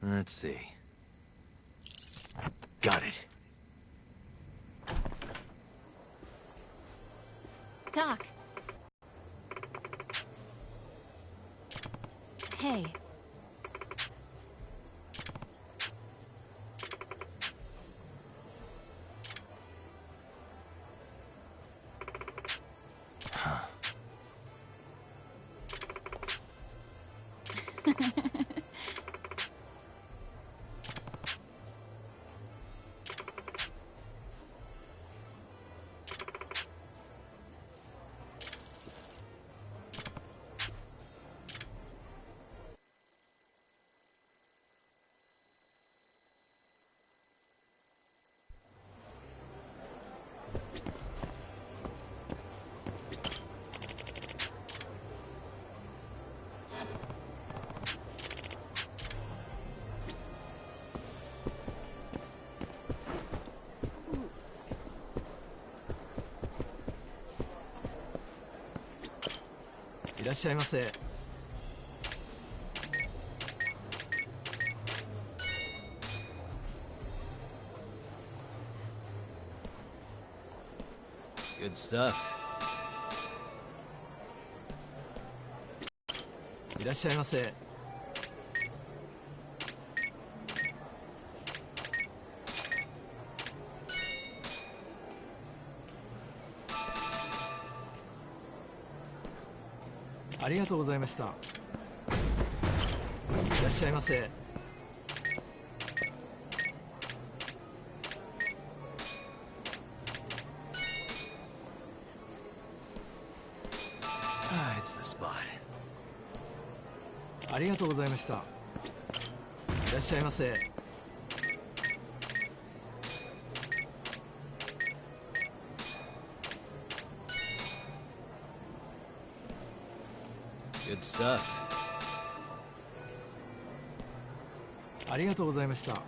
Let's see. Got it. Doc. Hey.いらっしゃいませ。Good stuff. いらっしゃいませ。ありがとうございました。いらっしゃいませ。It's the spot. ありがとうございました。いらっしゃいませ。Good stuff. ありがとうございました。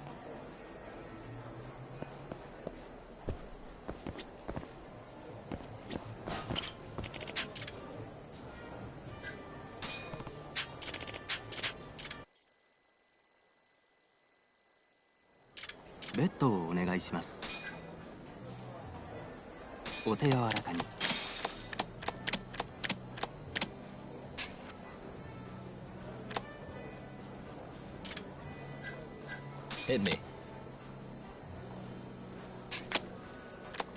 ベッドをお願いします。お手柔らかに。Hit me.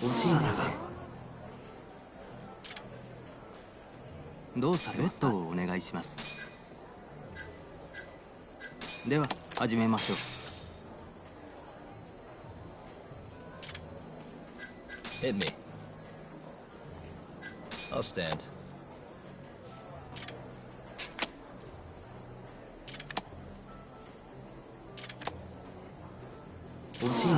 惜しいですね。どうされますか？ベッドをお願いします。では始めましょう。Hit me. I'll stand. 惜しいですね。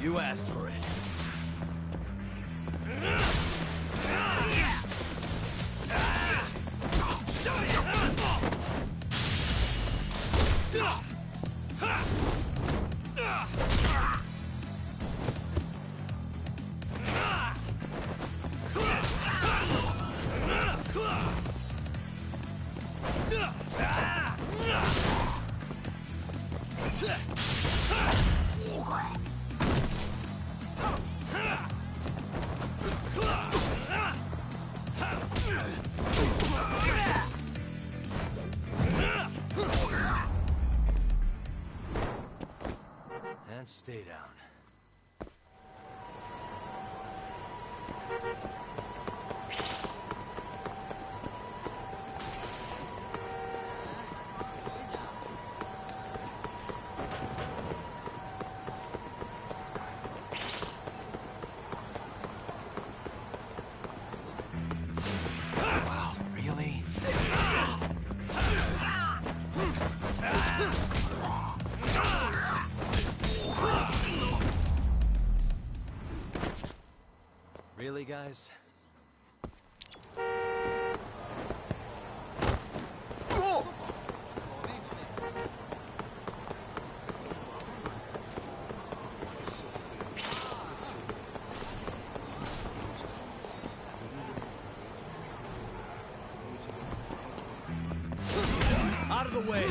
You asked for it. And stay down. Wow, really? Really, guys? Out of the way!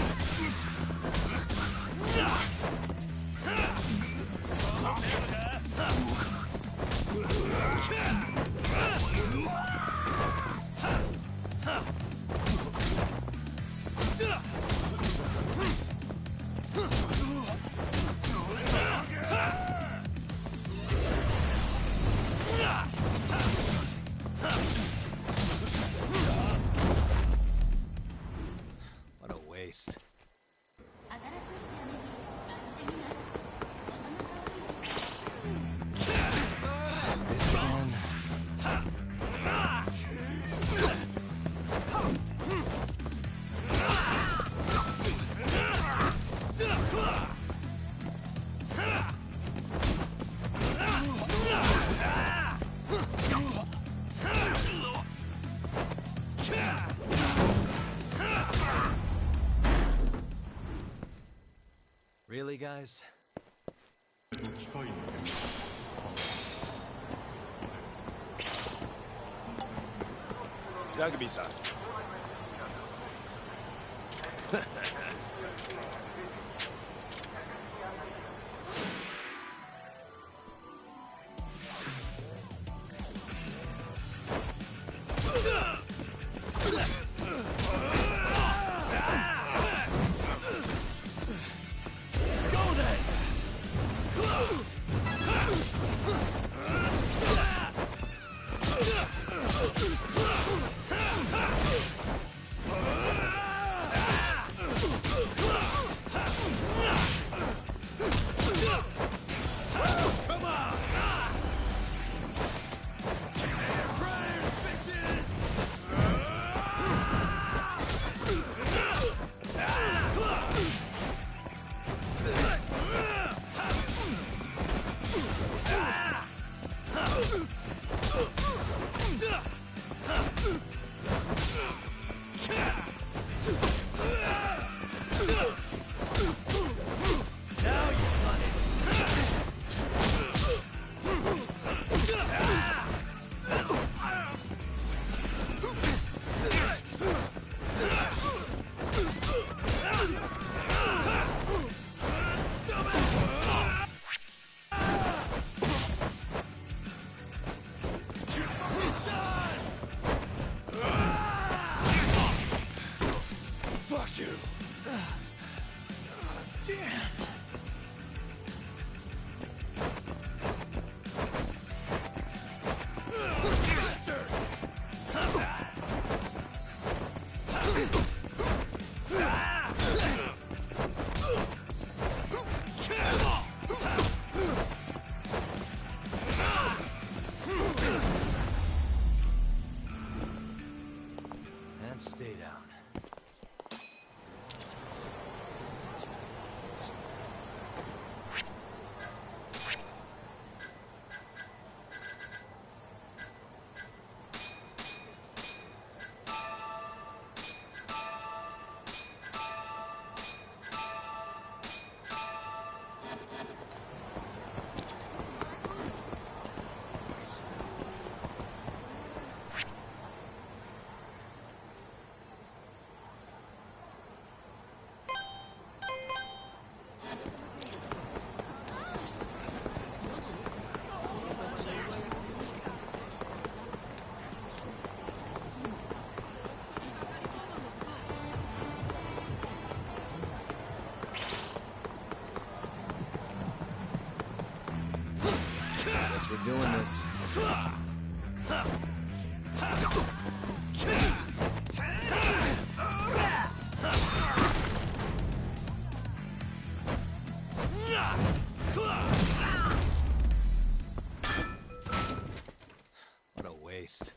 What a waste. This again? Really, guys? Rugby-san. We're doing this. What a waste.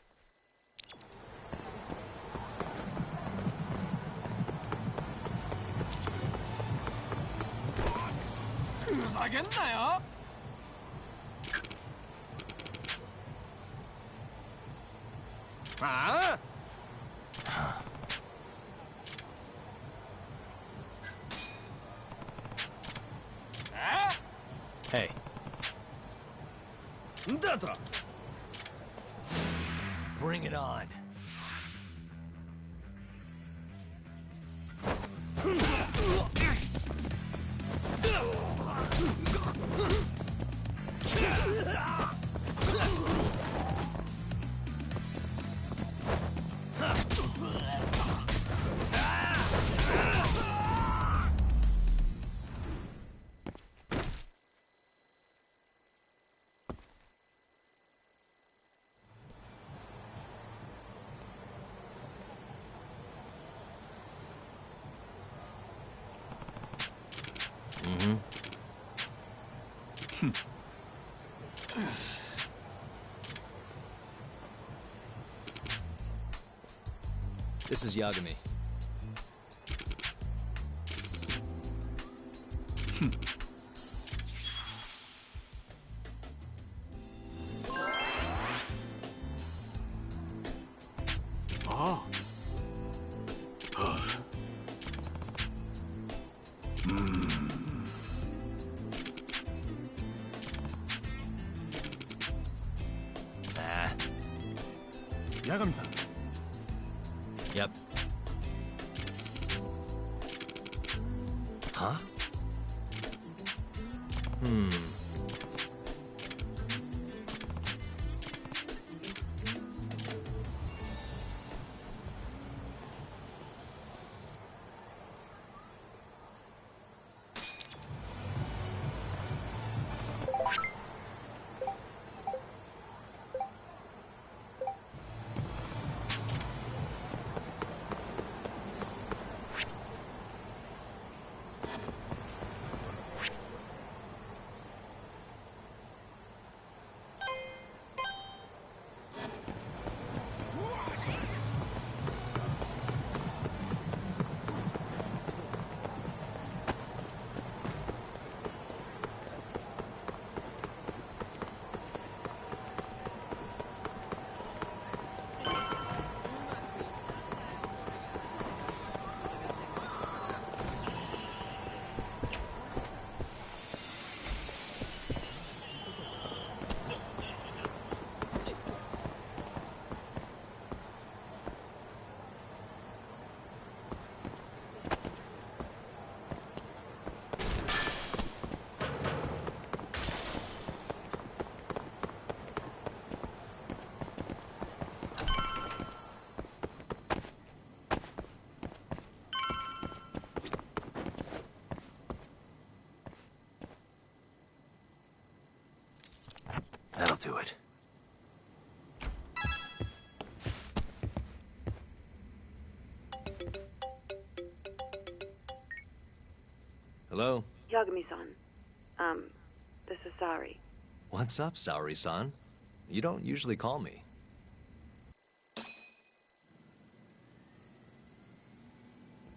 Hey. Bring it on. This is Yagami. Yagami-san. Yep. Huh? That'll do it. Hello? Yagami-san. This is Sari. What's up, Saori-san? You don't usually call me.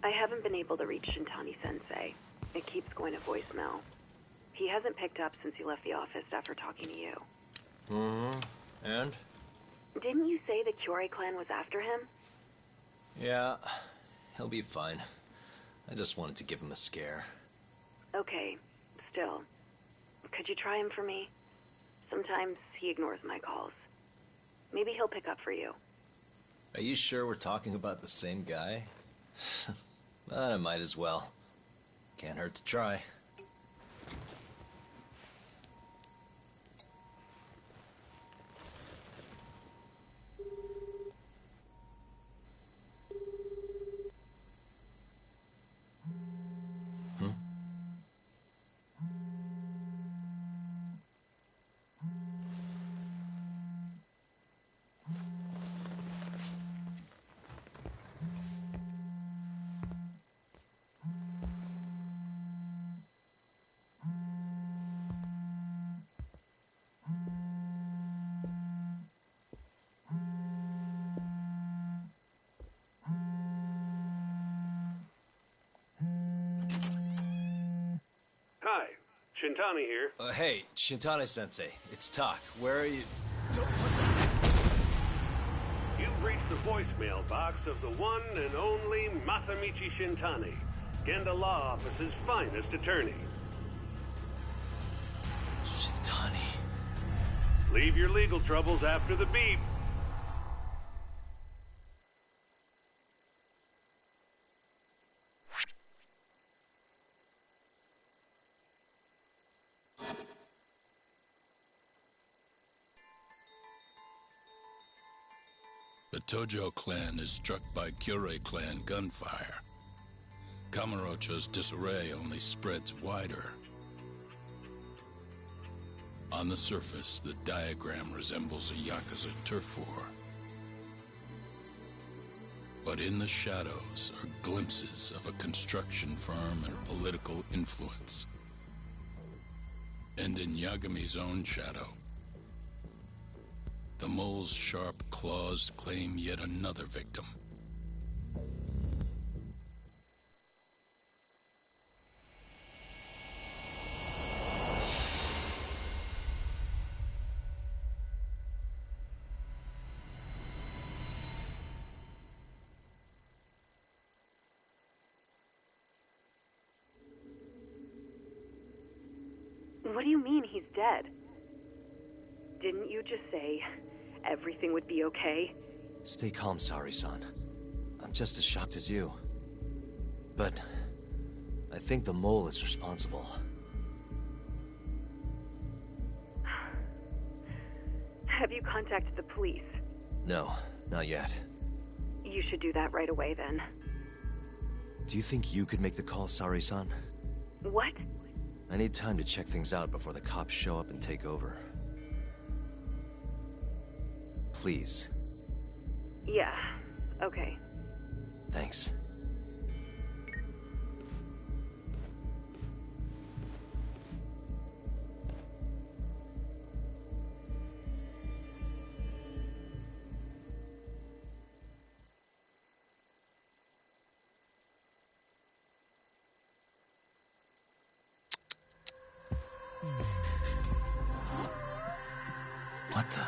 I haven't been able to reach Shintani-sensei. It keeps going to voicemail. He hasn't picked up since he left the office after talking to you. And? Didn't you say the Kyorei clan was after him? Yeah, he'll be fine. I just wanted to give him a scare. Okay, still. Could you try him for me? Sometimes he ignores my calls. Maybe he'll pick up for you. Are you sure we're talking about the same guy? But I might as well. Can't hurt to try. Shintani here. Hey, Shintani-sensei. It's Tak. Where are you? You've reached the voicemail box of the one and only Masamichi Shintani, Genda Law Office's finest attorney. Shintani. Leave your legal troubles after the beep. The Tojo clan is struck by Kyorei clan gunfire. Kamurocho's disarray only spreads wider. On the surface, the diagram resembles a Yakuza turf war. But in the shadows are glimpses of a construction firm and political influence. And in Yagami's own shadow, the mole's sharp claws claim yet another victim. What do you mean he's dead? Didn't you just say everything would be okay? Stay calm, Sari-san. I'm just as shocked as you. But I think the mole is responsible. Have you contacted the police? No, not yet. You should do that right away then. Do you think you could make the call, Sari-san? What? I need time to check things out before the cops show up and take over. Please. Yeah, okay. Thanks. What the?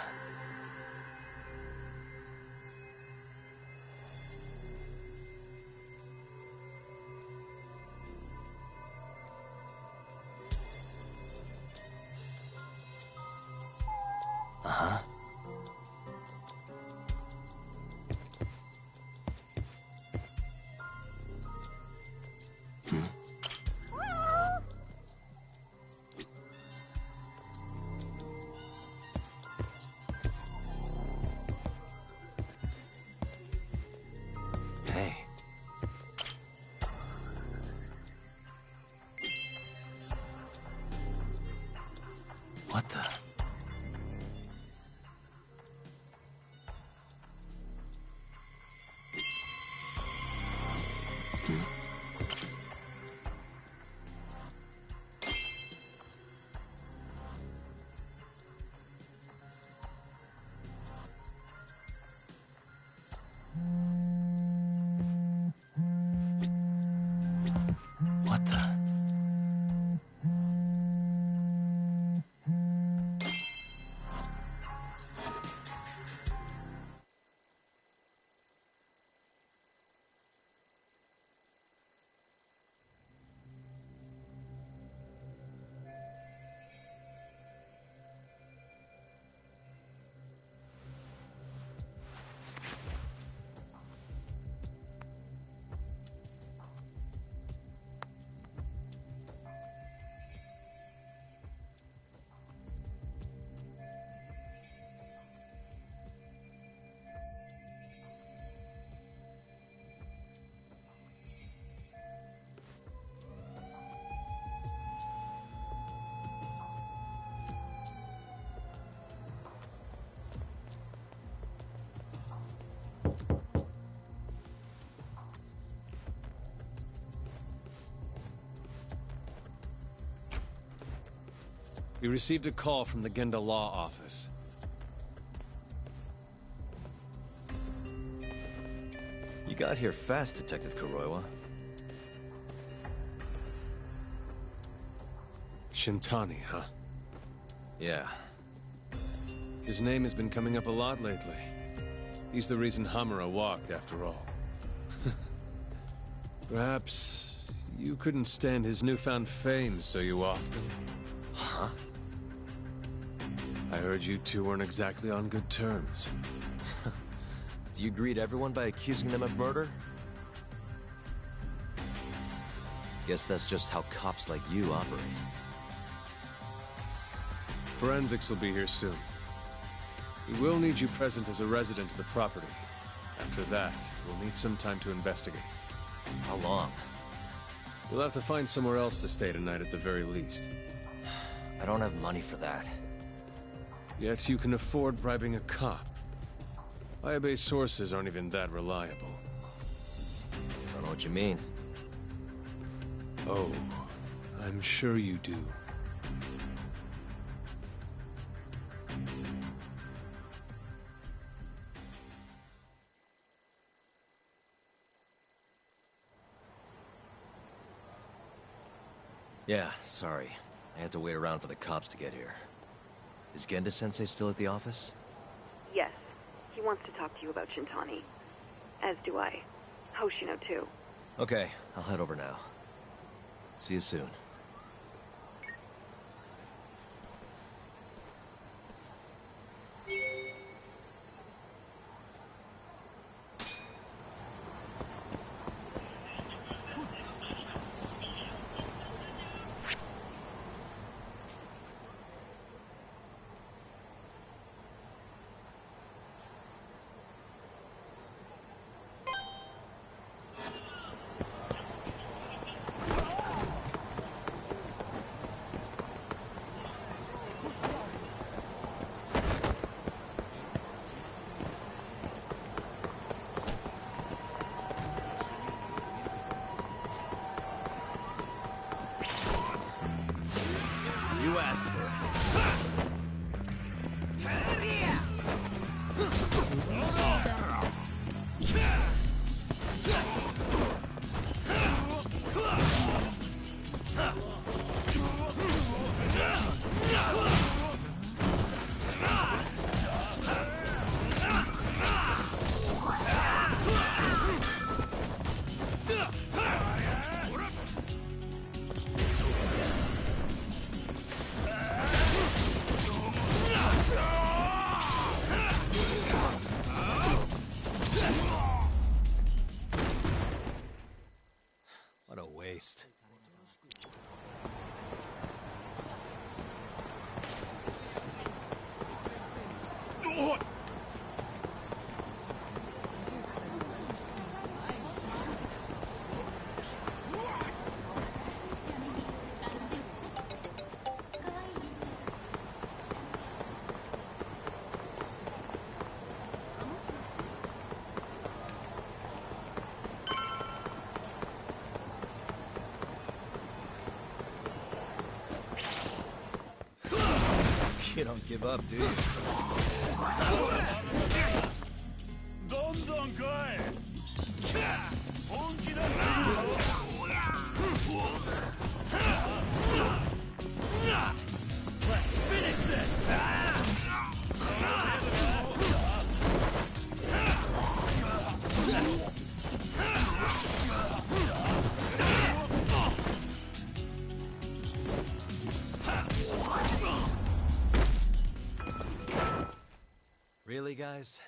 Uh-huh. Hey. What the? What the? We received a call from the Genda Law Office. You got here fast, Detective Kuroiwa. Shintani, huh? Yeah. His name has been coming up a lot lately. He's the reason Hamura walked, after all. Perhaps you couldn't stand his newfound fame so you often. Huh? I heard you two weren't exactly on good terms. Do you greet everyone by accusing them of murder? Guess that's just how cops like you operate. Forensics will be here soon. We will need you present as a resident of the property. After that, we'll need some time to investigate. How long? We'll have to find somewhere else to stay tonight at the very least. I don't have money for that. Yet you can afford bribing a cop. Fire-based sources aren't even that reliable. Don't know what you mean. Oh, I'm sure you do. Yeah, sorry. I had to wait around for the cops to get here. Is Genda-sensei still at the office? Yes. He wants to talk to you about Shintani. As do I. Hoshino, too. Okay, I'll head over now. See you soon. You asked for it. What a waste. You don't give up, do you? Let's finish this! Really, guys?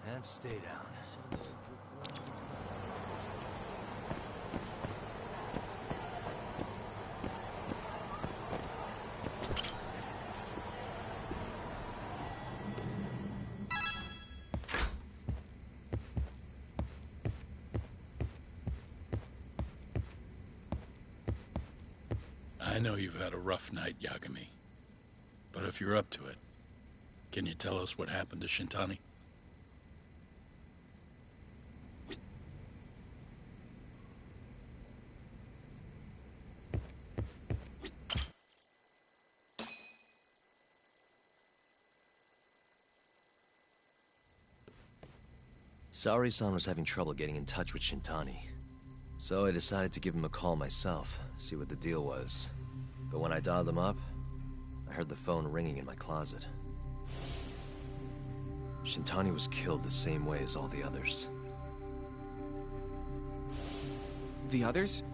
And stay down. I know you've had a rough night, Yagami. But if you're up to it, can you tell us what happened to Shintani? Saori-san was having trouble getting in touch with Shintani. So I decided to give him a call myself, see what the deal was. But when I dialed him up, I heard the phone ringing in my closet. Shintani was killed the same way as all the others. The others?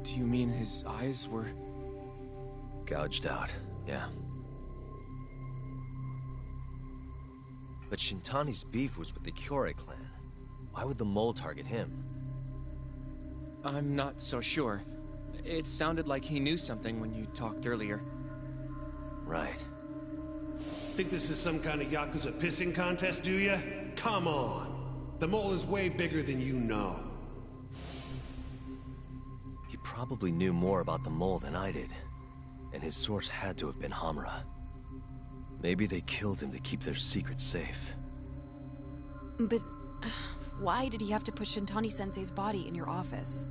Do you mean his eyes were... Gouged out, yeah. But Shintani's beef was with the Kyorei clan. Why would the mole target him? I'm not so sure. It sounded like he knew something when you talked earlier. Right. Think this is some kind of Yakuza pissing contest, do ya? Come on. The mole is way bigger than you know. He probably knew more about the mole than I did. And his source had to have been Hamura. Maybe they killed him to keep their secret safe. But why did he have to put Shintani-sensei's body in your office?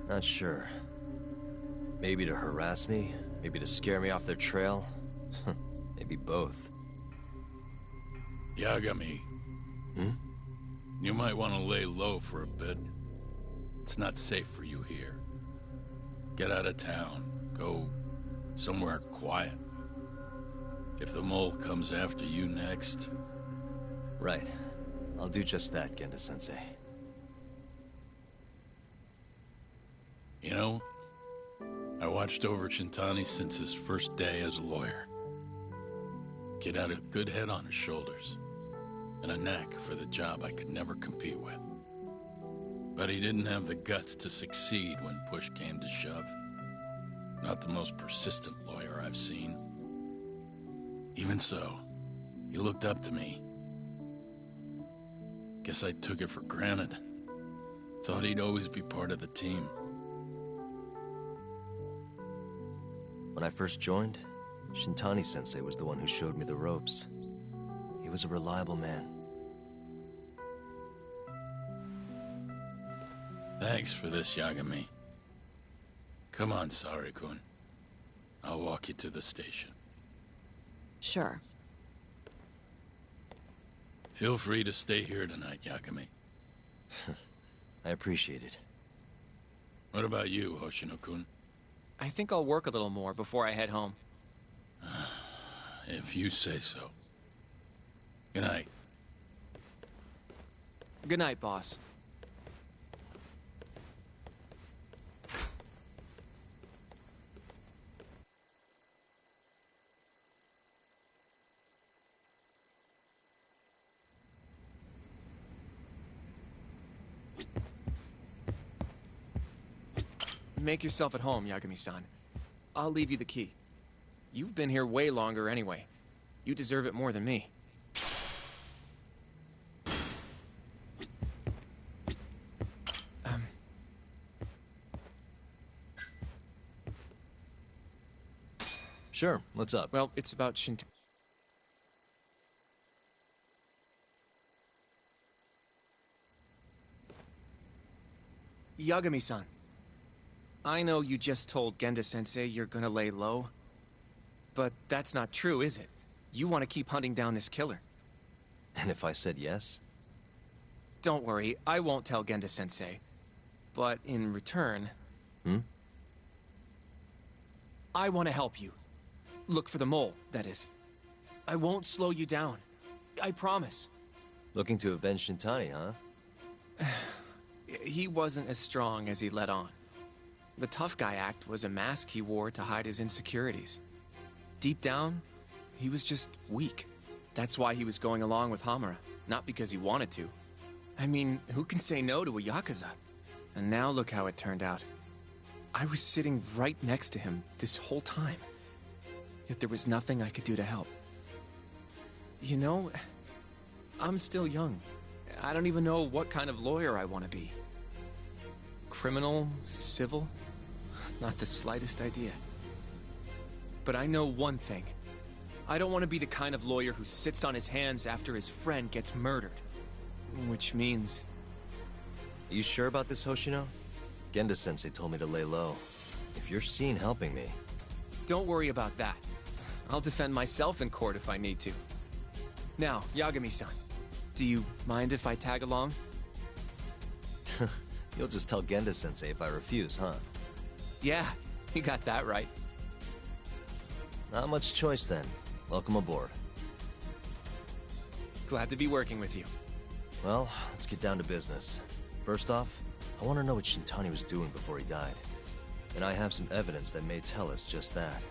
Not sure. Maybe to harass me, maybe to scare me off their trail. Maybe both. Yagami. You might want to lay low for a bit. It's not safe for you here. Get out of town. Go somewhere quiet. If the mole comes after you next... Right. I'll do just that, Genda-sensei. You know, I watched over Shintani since his first day as a lawyer. Kid had a good head on his shoulders, and a knack for the job I could never compete with. But he didn't have the guts to succeed when push came to shove. Not the most persistent lawyer I've seen. Even so, he looked up to me. Guess I took it for granted. Thought he'd always be part of the team. When I first joined, Shintani-sensei was the one who showed me the ropes. He was a reliable man. Thanks for this, Yagami. Come on, Sari-kun. I'll walk you to the station. Sure. Feel free to stay here tonight, Yagami. I appreciate it. What about you, Hoshino-kun? I think I'll work a little more before I head home. If you say so. Good night. Good night, boss. Make yourself at home, Yagami-san. I'll leave you the key. You've been here way longer anyway. You deserve it more than me. Sure, what's up? Well, it's about Shintani. Yagami-san. I know you just told Genda-sensei you're gonna lay low. But that's not true, is it? You want to keep hunting down this killer. And if I said yes? Don't worry, I won't tell Genda-sensei. But in return... I want to help you. Look for the mole, that is. I won't slow you down. I promise. Looking to avenge Shintani, huh? He wasn't as strong as he let on. The tough guy act was a mask he wore to hide his insecurities. Deep down, he was just weak. That's why he was going along with Hamura, not because he wanted to. I mean, who can say no to a Yakuza? And now look how it turned out. I was sitting right next to him this whole time. Yet there was nothing I could do to help. You know, I'm still young. I don't even know what kind of lawyer I want to be. Criminal? Civil? Not the slightest idea. But I know one thing. I don't want to be the kind of lawyer who sits on his hands after his friend gets murdered. Which means... You sure about this, Hoshino? Genda-sensei told me to lay low. If you're seen helping me... Don't worry about that. I'll defend myself in court if I need to. Now, Yagami-san, do you mind if I tag along? You'll just tell Genda-sensei if I refuse, huh? Yeah, you got that right. Not much choice then. Welcome aboard. Glad to be working with you. Well, let's get down to business. First off, I want to know what Shintani was doing before he died. And I have some evidence that may tell us just that.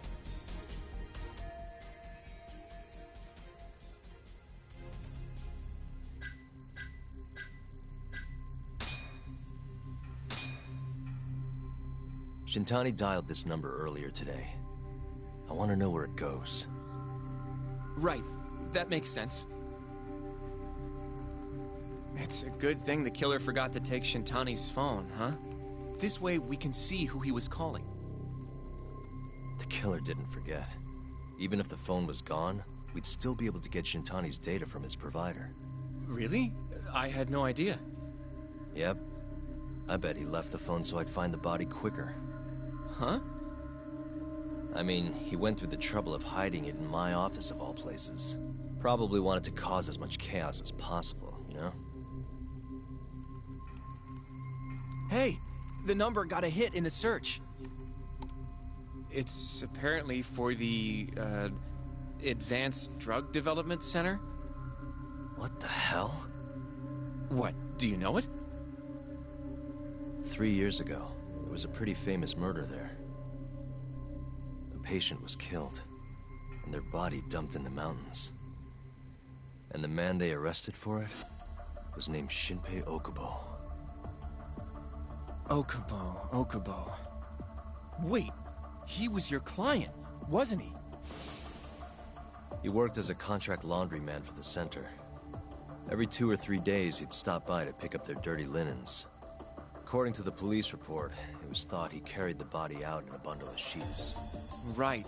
Shintani dialed this number earlier today. I want to know where it goes. Right. That makes sense. It's a good thing the killer forgot to take Shintani's phone, huh? This way we can see who he was calling. The killer didn't forget. Even if the phone was gone, we'd still be able to get Shintani's data from his provider. Really? I had no idea. Yep. I bet he left the phone so I'd find the body quicker. Huh? I mean, he went through the trouble of hiding it in my office of all places. Probably wanted to cause as much chaos as possible, you know? Hey, the number got a hit in the search. It's apparently for the, Advanced Drug Development Center? What the hell? What, do you know it? 3 years ago, there was a pretty famous murder there. A patient was killed, and their body dumped in the mountains. And the man they arrested for it was named Shinpei Okubo. Okubo. Wait, he was your client, wasn't he? He worked as a contract laundryman for the center. Every 2 or 3 days, he'd stop by to pick up their dirty linens. According to the police report, it was thought he carried the body out in a bundle of sheets. Right.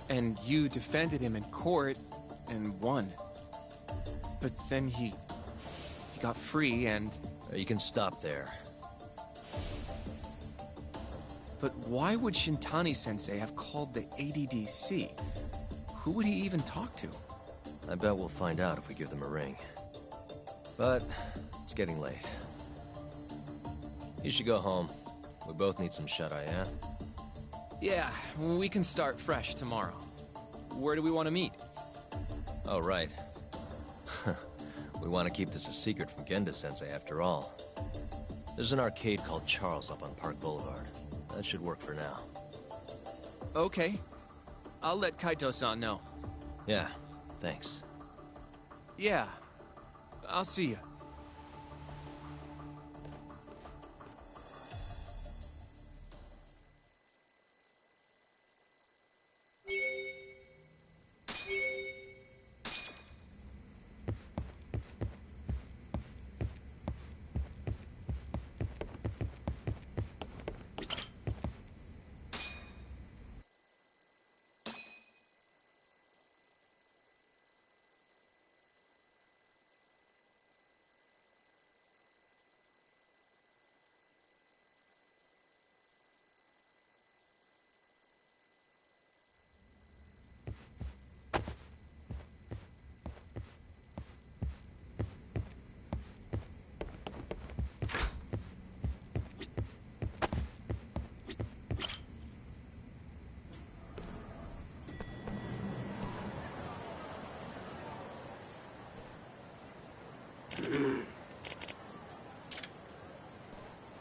And you defended him in court, and won. But then he got free and... You can stop there. But why would Shintani-sensei have called the ADDC? Who would he even talk to? I bet we'll find out if we give them a ring. But it's getting late. You should go home. We both need some shut-eye, yeah? Yeah, we can start fresh tomorrow. Where do we want to meet? Oh, right. We want to keep this a secret from Genda-sensei after all. There's an arcade called Charles up on Park Boulevard. That should work for now. Okay. I'll let Kaito-san know. Yeah, thanks. Yeah. I'll see you.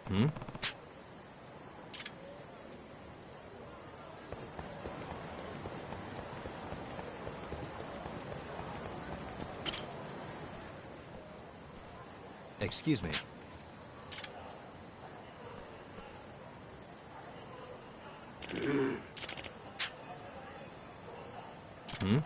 Hmm? Excuse me. Hmm?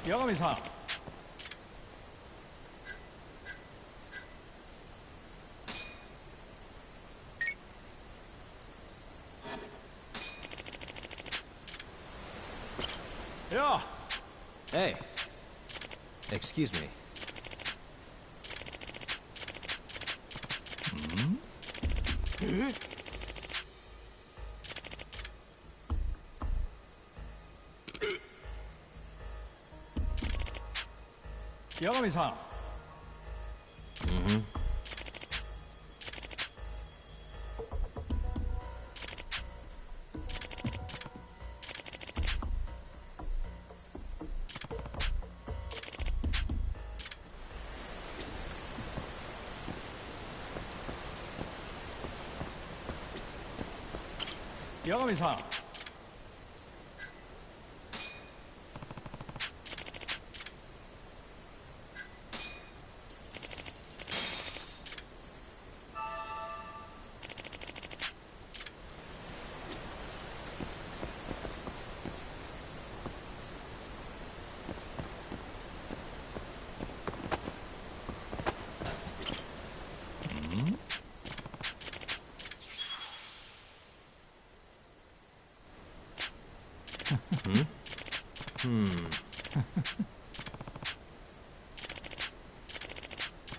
여가미-san. Yeah. Hey. Excuse me. 여가미-san. Mm-hmm. 여가미-san.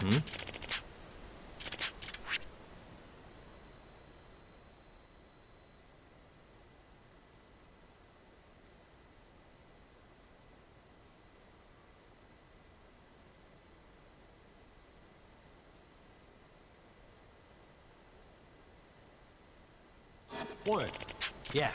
Hmm? Boy. Yeah.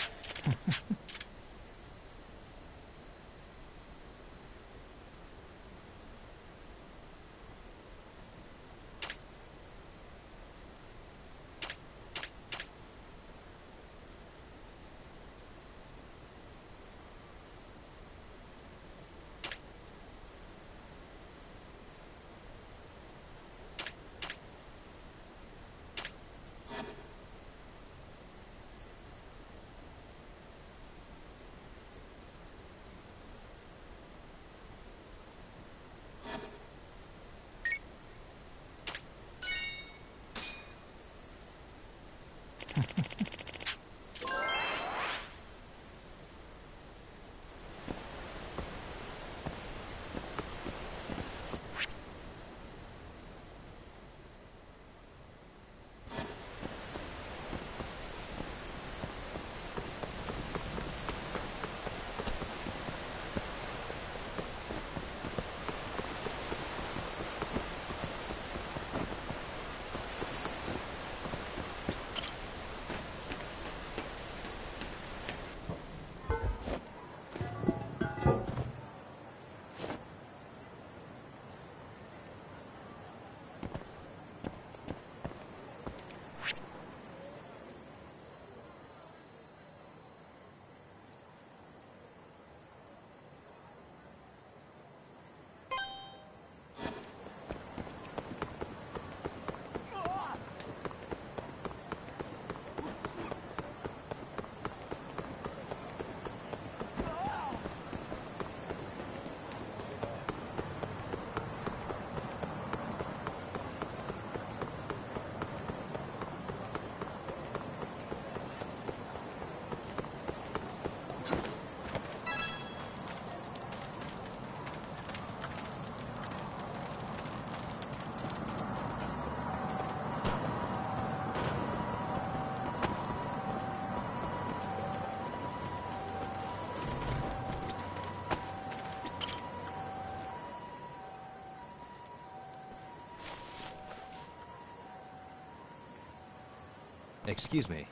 Excuse me.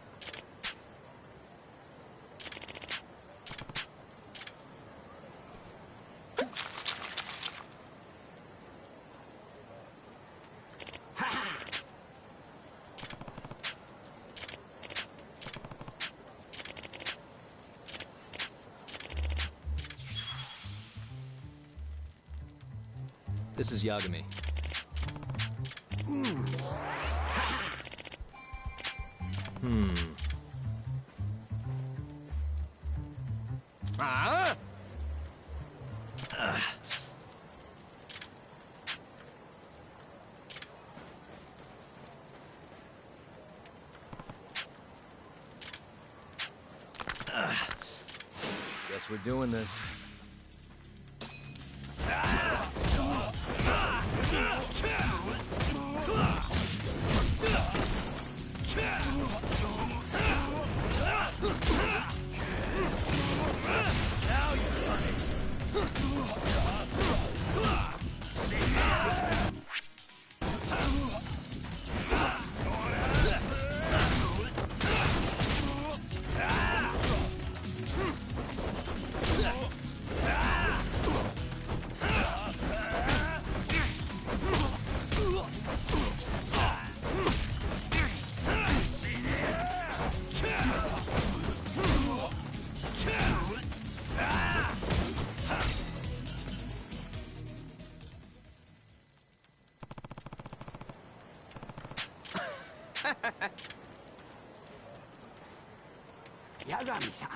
This is Yagami. Guess we're doing this. Yagami-san.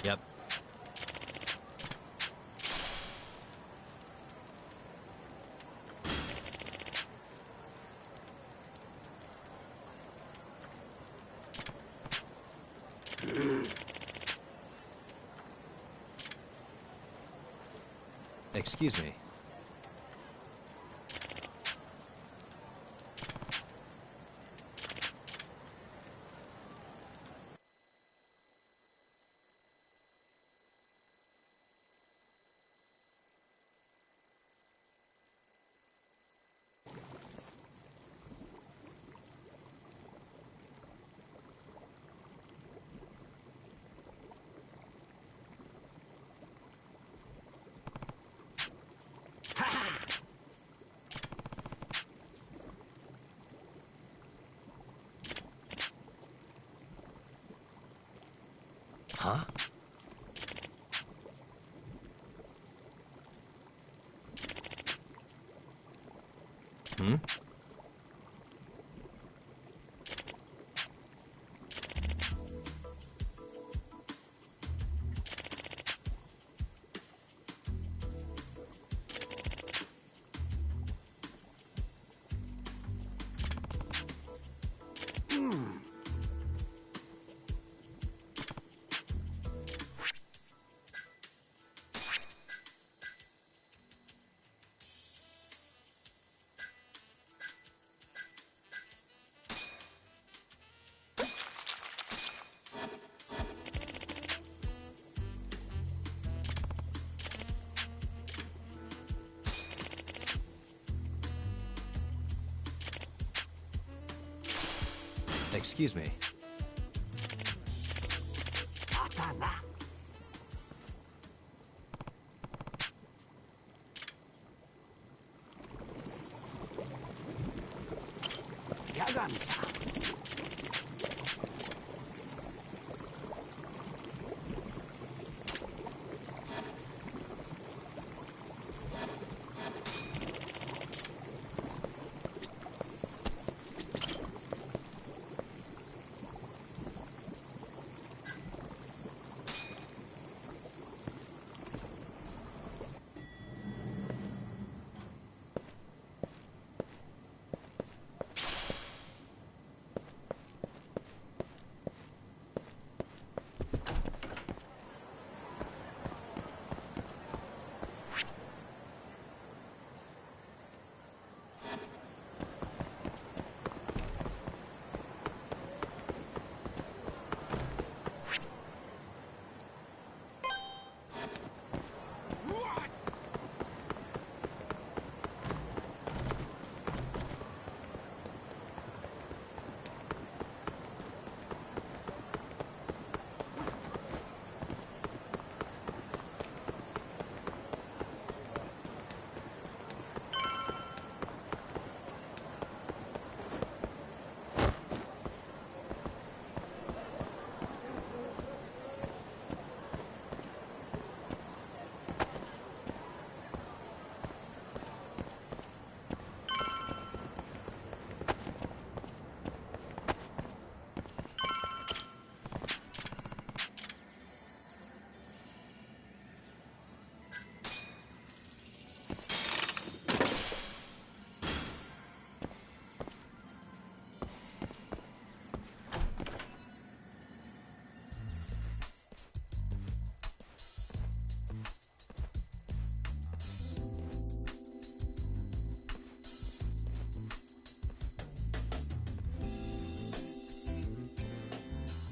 Yep. Excuse me. Huh? Hmm? Excuse me. Yagami-san.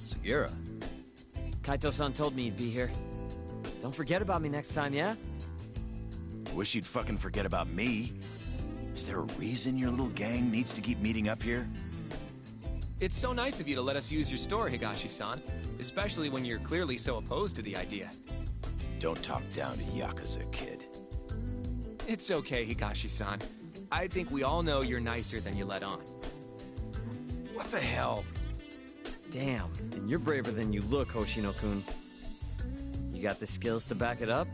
Sugiura. Kaito-san told me you'd be here. Don't forget about me next time, yeah? I wish you'd fucking forget about me. Is there a reason your little gang needs to keep meeting up here? It's so nice of you to let us use your store, Higashi-san. Especially when you're clearly so opposed to the idea. Don't talk down to Yakuza, kid. It's okay, Higashi-san. I think we all know you're nicer than you let on. What the hell? Damn, and you're braver than you look, Hoshino-kun. You got the skills to back it up?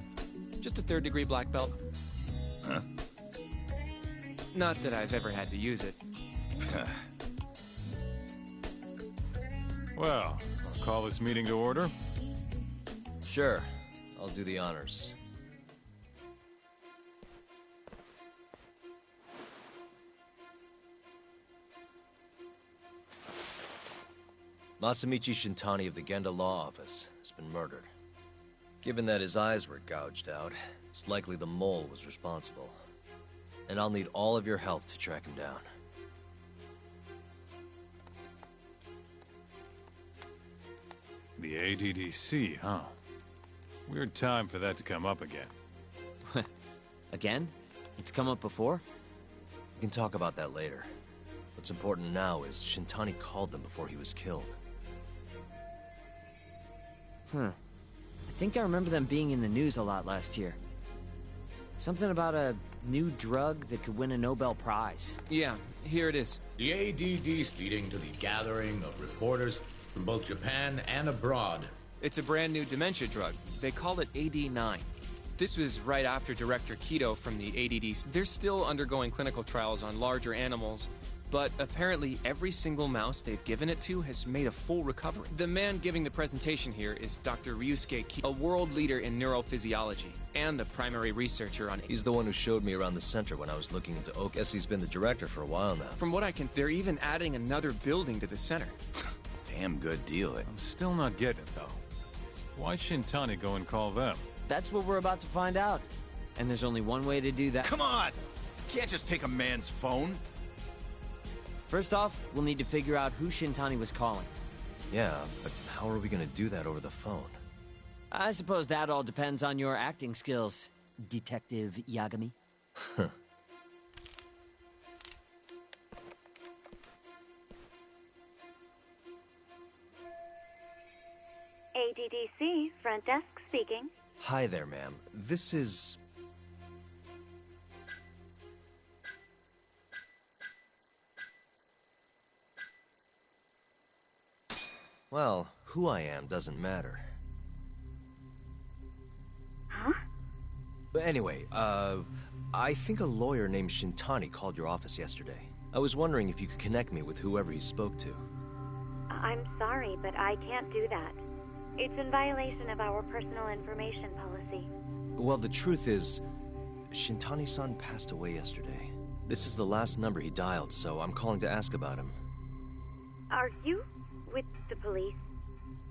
Just a third-degree black belt. Huh? Not that I've ever had to use it. Well, I'll call this meeting to order. Sure. I'll do the honors. Masamichi Shintani of the Genda Law Office has been murdered. Given that his eyes were gouged out, it's likely the mole was responsible. And I'll need all of your help to track him down. The ADDC, huh? Weird time for that to come up again. Again? It's come up before? We can talk about that later. What's important now is Shintani called them before he was killed. I think I remember them being in the news a lot last year. Something about a new drug that could win a Nobel Prize. Yeah, here it is. The ADD's leading to the gathering of reporters from both Japan and abroad It's a brand new dementia drug. They call it AD9. This was right after Director Keto from the ADD. They're still undergoing clinical trials on larger animals, but apparently every single mouse they've given it to has made a full recovery. The man giving the presentation here is Dr. Ryusuke Keto, a world leader in neurophysiology and the primary researcher on... He's the one who showed me around the center when I was looking into Oak. Guess he's been the director for a while now. From what I can... They're even adding another building to the center. Damn good deal. I'm still not getting it, though. Why Shintani go and call them? That's what we're about to find out. And there's only one way to do that. Come on! You can't just take a man's phone. First off, we'll need to figure out who Shintani was calling. Yeah, but how are we gonna do that over the phone? I suppose that all depends on your acting skills, Detective Yagami. ADDC, front desk speaking. Hi there, ma'am. This is... Well, who I am doesn't matter. Huh? But anyway, I think a lawyer named Shintani called your office yesterday. I was wondering if you could connect me with whoever he spoke to. I'm sorry, but I can't do that. It's in violation of our personal information policy. Well, the truth is, Shintani-san passed away yesterday. This is the last number he dialed, so I'm calling to ask about him. Are you with the police?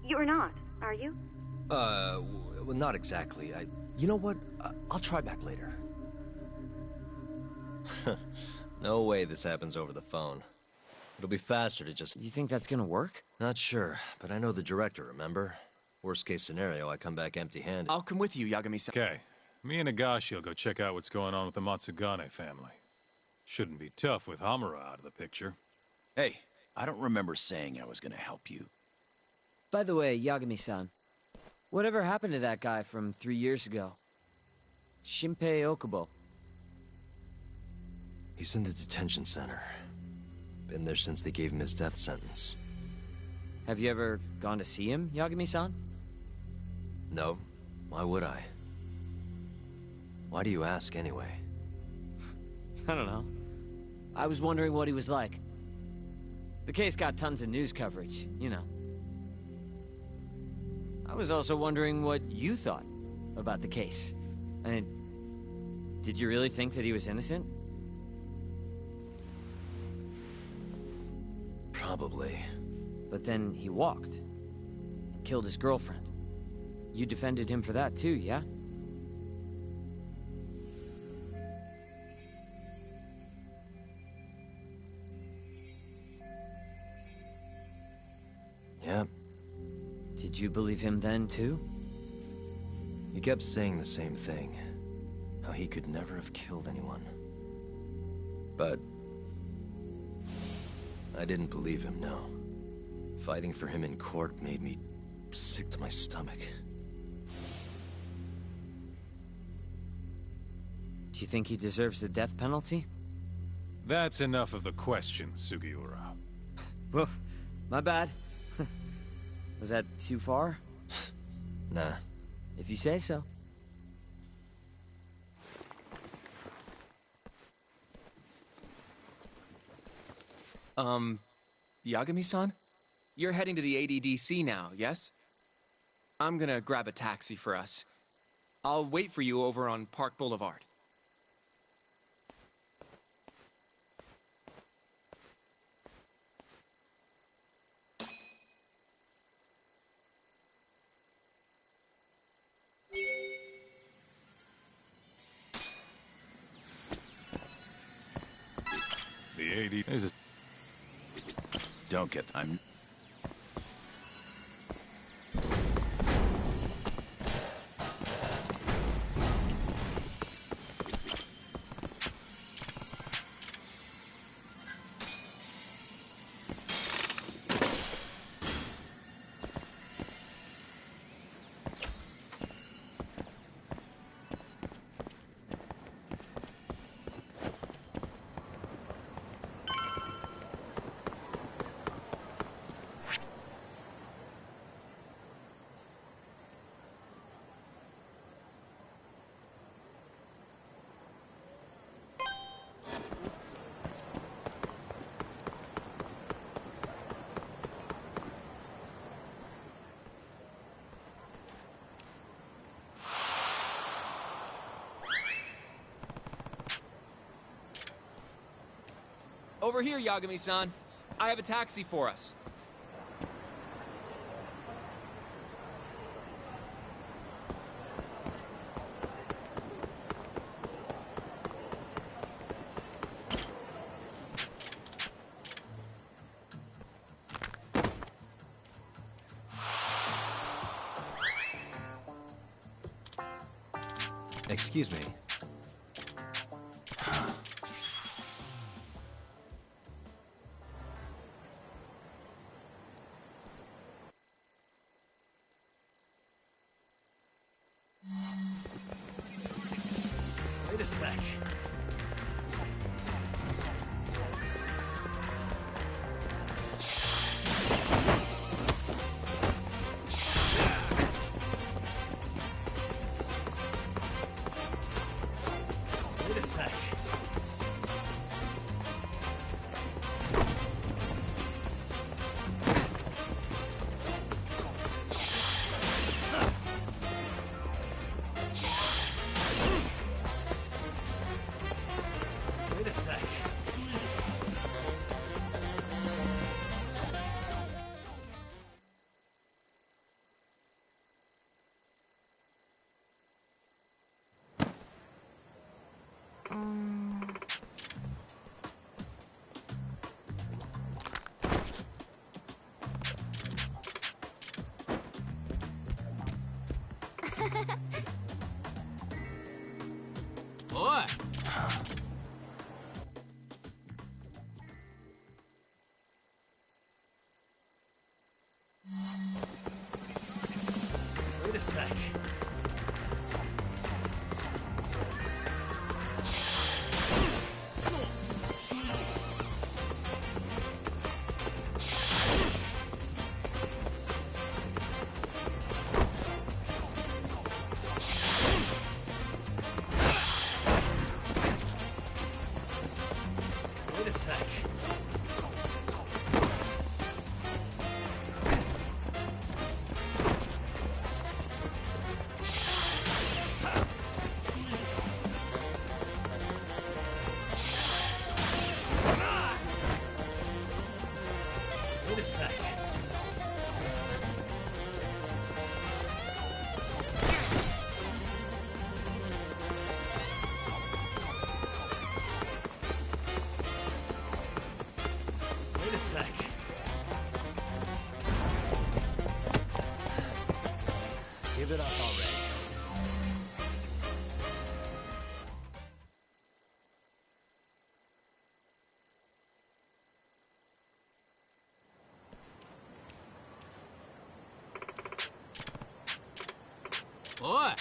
You're not, are you? Well, not exactly. You know what? I'll try back later. No way this happens over the phone. It'll be faster to just... You think that's gonna work? Not sure, but I know the director, remember? Worst case scenario, I come back empty-handed. I'll come with you, Yagami-san. Okay. Me and Nagashi will go check out what's going on with the Matsugane family. Shouldn't be tough with Hamura out of the picture. Hey, I don't remember saying I was gonna help you. By the way, Yagami-san, whatever happened to that guy from 3 years ago? Shinpei Okubo. He's in the detention center. Been there since they gave him his death sentence. Have you ever gone to see him, Yagami-san? No. Why would I? Why do you ask, anyway? I don't know. I was wondering what he was like. The case got tons of news coverage, you know. I was also wondering what you thought about the case. I mean, did you really think that he was innocent? Probably. But then he walked. Killed his girlfriend. You defended him for that too, yeah? Yeah. Did you believe him then too? He kept saying the same thing. How he could never have killed anyone. But... I didn't believe him, no. Fighting for him in court made me sick to my stomach. Do you think he deserves the death penalty? That's enough of the question, Sugiura. Well, my bad. Was that too far? Nah. If you say so. Yagami-san? You're heading to the ADDC now, yes? I'm gonna grab a taxi for us. I'll wait for you over on Park Boulevard. The AD is... Don't get time. Over here, Yagami-san. I have a taxi for us. Excuse me. Wait a sec. Wait a sec. Wait a sec. Oi! Wait a sec. Wait a sec. Wait a sec. Wait a sec. Give it up already. Oi!